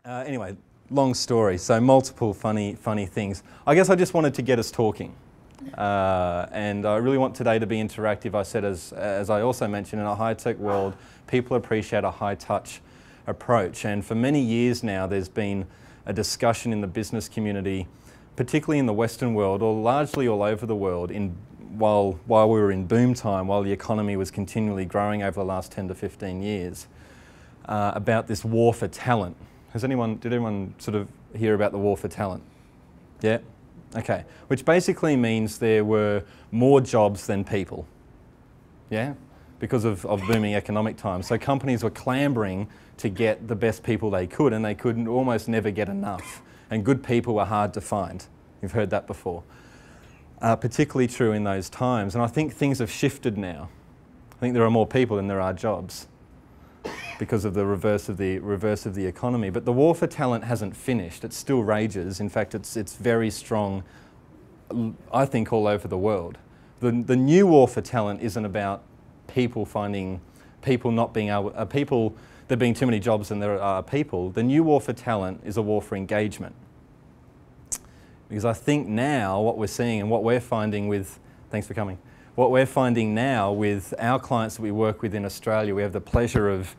Anyway, long story, so multiple funny things. I guess I just wanted to get us talking. And I really want today to be interactive. I said, as I also mentioned, in a high-tech world, people appreciate a high-touch approach. And for many years now, there's been a discussion in the business community, particularly in the Western world, or largely all over the world, while we were in boom time, while the economy was continually growing over the last 10 to 15 years, about this war for talent. Did anyone sort of hear about the war for talent? Yeah? Okay. Which basically means there were more jobs than people. Yeah? Because of booming economic times. So companies were clambering to get the best people they could, and they could almost never get enough. And good people were hard to find. You've heard that before. Particularly true in those times. And I think things have shifted now. I think there are more people than there are jobs, because of the reverse of the economy. But the war for talent hasn't finished. It still rages. In fact, it's very strong, I think, all over the world. The new war for talent isn't about people not being able, there being too many jobs than there are people. The new war for talent is a war for engagement. Because I think now what we're seeing and what we're finding with, thanks for coming, what we're finding now with our clients that we work with in Australia, we have the pleasure of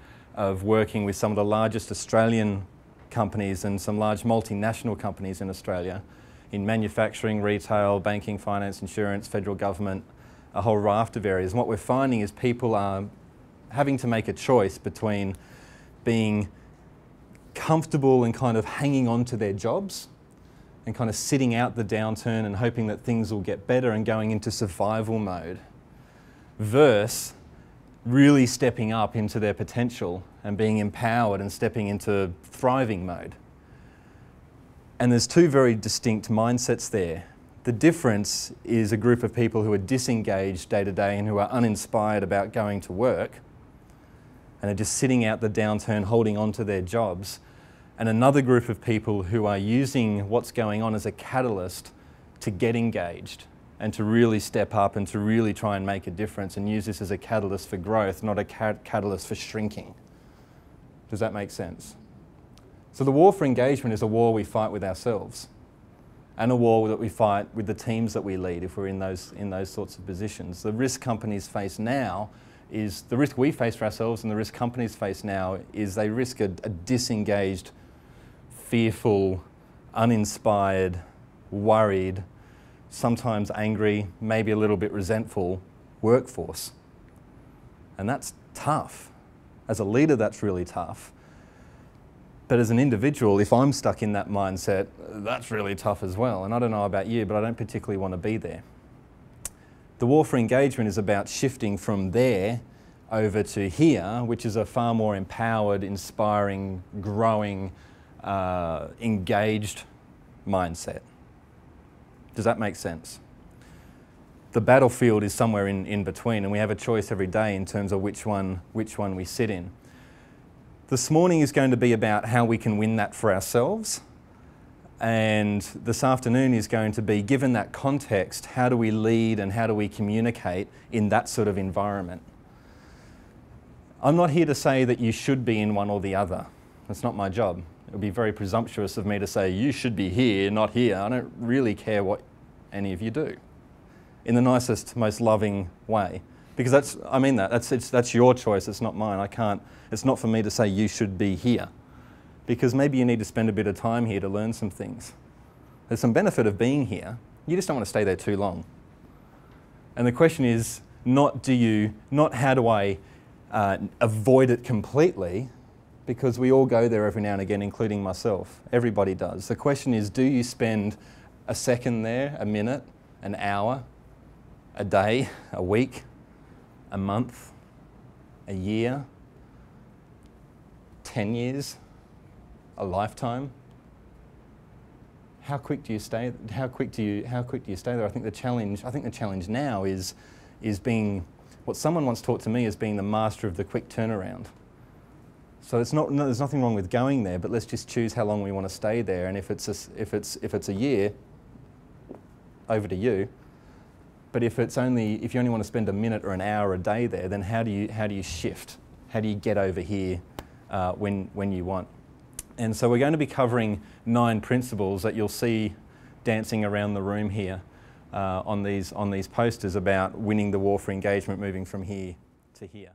working with some of the largest Australian companies and some large multinational companies in Australia in manufacturing, retail, banking, finance, insurance, federal government, a whole raft of areas. And what we're finding is people are having to make a choice between being comfortable and kind of hanging on to their jobs and kind of sitting out the downturn and hoping that things will get better and going into survival mode, versus really stepping up into their potential and being empowered and stepping into thriving mode. And there's two very distinct mindsets there. The difference is a group of people who are disengaged day to day and who are uninspired about going to work and are just sitting out the downturn, holding on to their jobs. And another group of people who are using what's going on as a catalyst to get engaged and to really step up and to really try and make a difference and use this as a catalyst for growth, not a catalyst for shrinking. Does that make sense? So the war for engagement is a war we fight with ourselves, and a war that we fight with the teams that we lead if we're in those sorts of positions. The risk companies face now is, the risk we face for ourselves and the risk companies face now is they risk a disengaged, fearful, uninspired, worried, sometimes angry, maybe a little bit resentful workforce. And that's tough. As a leader, that's really tough. But as an individual, if I'm stuck in that mindset, that's really tough as well. And I don't know about you, but I don't particularly want to be there. The war for engagement is about shifting from there over to here, which is a far more empowered, inspiring, growing, engaged mindset. Does that make sense? The battlefield is somewhere in between, and we have a choice every day in terms of which one we sit in. This morning is going to be about how we can win that for ourselves, and this afternoon is going to be, given that context, how do we lead and how do we communicate in that sort of environment? I'm not here to say that you should be in one or the other. That's not my job. It would be very presumptuous of me to say, you should be here, not here. I don't really care what any of you do, in the nicest, most loving way. Because that's your choice, it's not mine. It's not for me to say you should be here. Because maybe you need to spend a bit of time here to learn some things. There's some benefit of being here. You just don't want to stay there too long. And the question is not how do I avoid it completely, because we all go there every now and again, including myself. Everybody does. The question is, do you spend a second there, a minute, an hour, a day, a week, a month, a year, 10 years, a lifetime? How quick do you stay? How quick do you stay there? I think the challenge now is being, what someone once taught to me, is being the master of the quick turnaround. So there's nothing wrong with going there, but let's just choose how long we want to stay there. And if it's a year, over to you. But if you only want to spend a minute or an hour a day there, then how do you shift? How do you get over here when you want? And so we're going to be covering 9 principles that you'll see dancing around the room here on these posters about winning the war for engagement, moving from here to here.